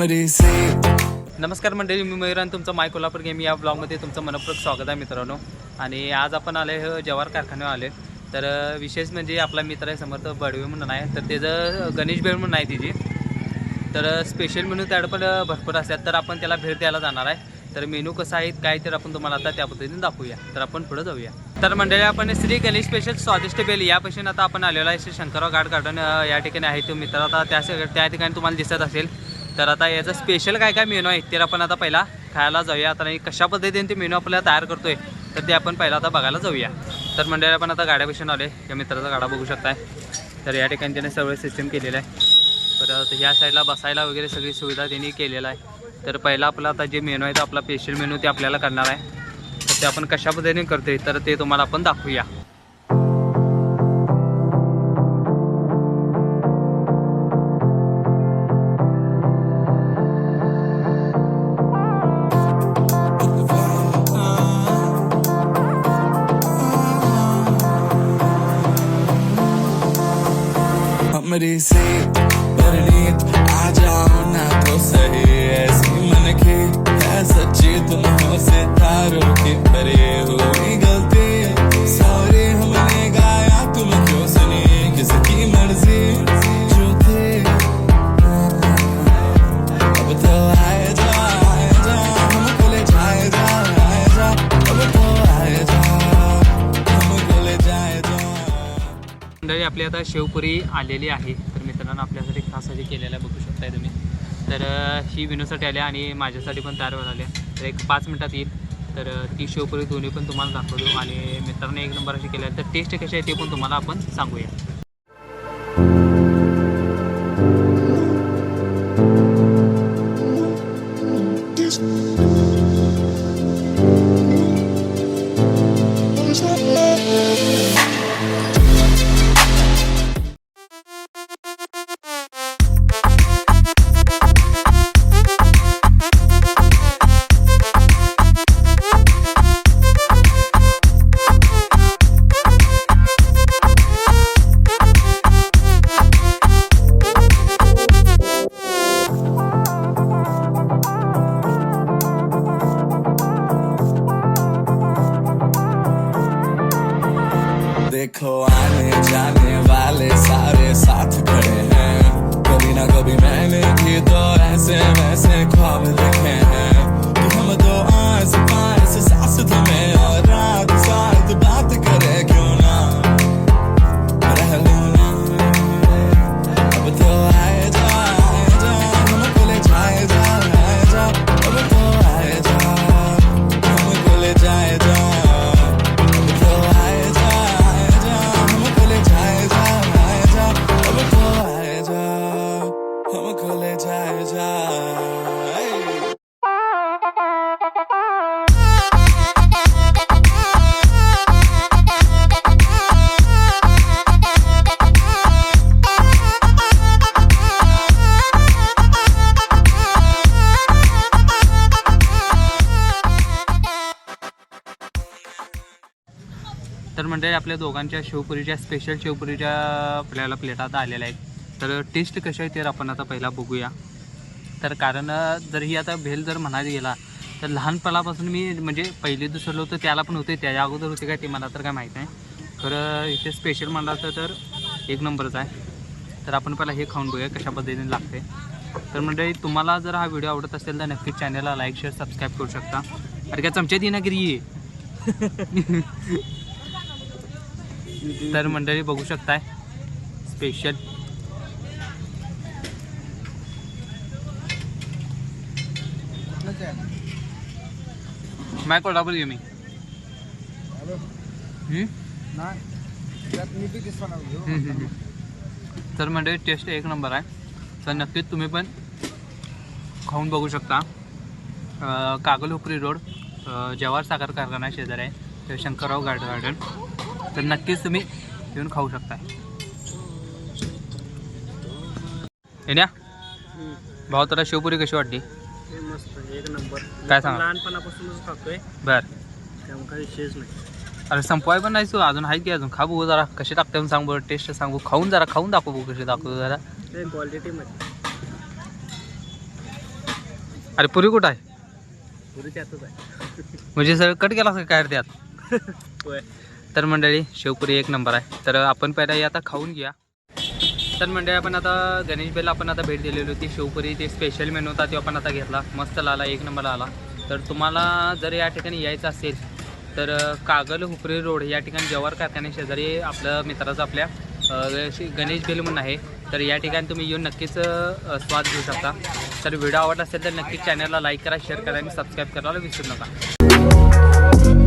नमस्कार मंडळी, मी मयूर आणि तुमचं माय कोल्हापूर गेम या ब्लॉगमध्ये तुमचं मनपूर्वक स्वागत आहे मित्रांनो. आणि आज आपण आले जवाहर कारखान्यावर आले. तर विशेष म्हणजे आपला मित्र आहे समर्थ बडवे म्हणून आहे, तर त्याचं गणेश भेळ म्हणून आहे तिची. तर स्पेशल मेनू त्याकडे पण भरपूर असतात, तर आपण त्याला भेट द्यायला जाणार आहे. तर मेनू कसं आहे काय तर आपण तुम्हाला आता त्या पद्धतीने दाखवूया. तर आपण पुढे जाऊया. तर मंडळी, आपण श्री गणेश स्पेशल स्वादिष्ट भेल यापासून आता आपण आलेलो आहे. श्री शंकरराव घाट गार्डन या ठिकाणी आहे तो मित्र. आता त्या ठिकाणी तुम्हाला दिसत असेल. तर आता याचं स्पेशल काय काय मेनू आहे ते आपण आता पहिला खायला जाऊया. आता कशा पद्धतीने ते मेनू आपल्याला तयार करतोय तर ते आपण पहिला आता बघायला जाऊया. तर मंडळी, आपण आता गाड्यापासून आले. या मित्राचा गाडा बघू शकताय. तर या ठिकाणी त्याने सगळं सिस्टम केलेलं आहे. परत ह्या साईडला बसायला वगैरे सगळी सुविधा त्यांनी केलेला आहे. तर पहिला आपला आता जे मेनू आहे तो आपला स्पेशल मेनू ते आपल्याला करणार आहे. तर ते आपण कशा पद्धतीने करतोय तर ते तुम्हाला आपण दाखवूया. मेरी से परनीत आ जाओ ना तो सही, ऐसी मन की है सच्ची तुम हो सितारों की परे हुई गलती सॉरी हमने गाया तुम क्यों सुनी किसकी मर्जी जो थी अब तो आए जा हमको ले जाए जा अब तो आए जा हमको ले जाए जा. मंडळी, आपली आता शेवपुरी आलेली आहे. तर मित्रांनो, आपल्यासाठी खास अशी केलेलं आहे, बघू शकताय तुम्ही. तर ही विनोसाठी आली आणि माझ्यासाठी पण तयार व्हायला आली. तर एक 5 मिनटात येईल. तर ती शेवपुरी दोन्ही पण तुम्हाला दाखवतो. आणि मित्रांनो एक नंबर अशी केली आहे. तर टेस्ट कशी आहे ते पण तुम्हाला आपण सांगूया. देखो आने जाने वाले सारे साथ खड़े हैं, कभी ना कभी मैंने भी तो ऐसे वैसे ख्वाब देखे हैं कि हम तो आस पास सास में और रात साथ बात करे क्यों ना रह लो ना. अब तो आए जा हमको ले जाए जा अब तो आए जा हमको ले जाए जा. तर मंडळी, आपल्या दोघांच्या शेवपुरीच्या स्पेशल शेवपुरीच्या आपल्याला प्लेटात आलेल्या आहेत. तर टेस्ट कशा आहे ते आपण आता पहिला बघूया. तर कारण जर ही आता भेल जर म्हणायला गेला तर लहानपणापासून मी म्हणजे पहिली दुसरं होतं त्याला पण होते, त्याच्या अगोदर होते काय ते मला तर काय माहीत नाही. खरं इथे स्पेशल म्हणाल तर एक नंबरच आहे. तर आपण पहिला हे खाऊन बघूया कशा पद्धतीने लागते. तर मंडळी, तुम्हाला जर हा व्हिडिओ आवडत असेल तर नक्कीच चॅनलला लाईक शेअर सबस्क्राईब करू शकता. अरे काय चमच्यात येणागिरी तर मंडळी बघू शकताय स्पेशल. माय कोल्हापूर गेमी तर मंडळी टेस्ट एक नंबर आहे. तर नक्कीच तुम्ही पण खाऊन बघू शकता. कागल हुपरी रोड जवाहर साखर कारखाना शेजारी आहे शंकरराव घाट गार्डन. तर नक्कीच तुम्ही येऊन खाऊ शकता. येण्या भाऊ, तुला शेवपुरी कशी वाटली? मस्त, एक नंबर. काय सांगा? लहानपणापासूनच खातोय. बर, त्यामुळे काही विषयच नाही. अरे संपवाय पण नाही तू अजून आहे की अजून खा बघू जरा कशी टाकते म्हणून सांग बरं. टेस्ट सांगू, खाऊन जरा खाऊन दाखव बघू कशी दाखवतो जरा. क्वालिटी मध्ये अरे पुरी कुठं आहे? पुरी त्यातच आहे. म्हणजे सगळं कट केला असं काय रे त्यात? होय. तर मंडळी शेवपुरी एक नंबर आहे. तर आपण पहिला हे आता खाऊन घ्या. तर मंडळी आपण आता गणेश बेल आपण आता भेट दिलेली होती. शेवपुरी ते स्पेशल मेनू होता तो आपण आता घेतला. मस्त आला, एक नंबर आला. तर तुम्हाला जर या ठिकाणी यायचं असेल तर कागल हुपरी रोड या ठिकाणी जवाहर कारखान्या शेजारी आपलं मित्राचं आपल्या श्री गणेश बेल म्हणून आहे. तर या ठिकाणी तुम्ही येऊन नक्कीच स्वाद घेऊ शकता. तर व्हिडिओ आवडला असेल तर नक्कीच चॅनलला लाईक करा, शेअर करा आणि सबस्क्राईब करायला विसरू नका.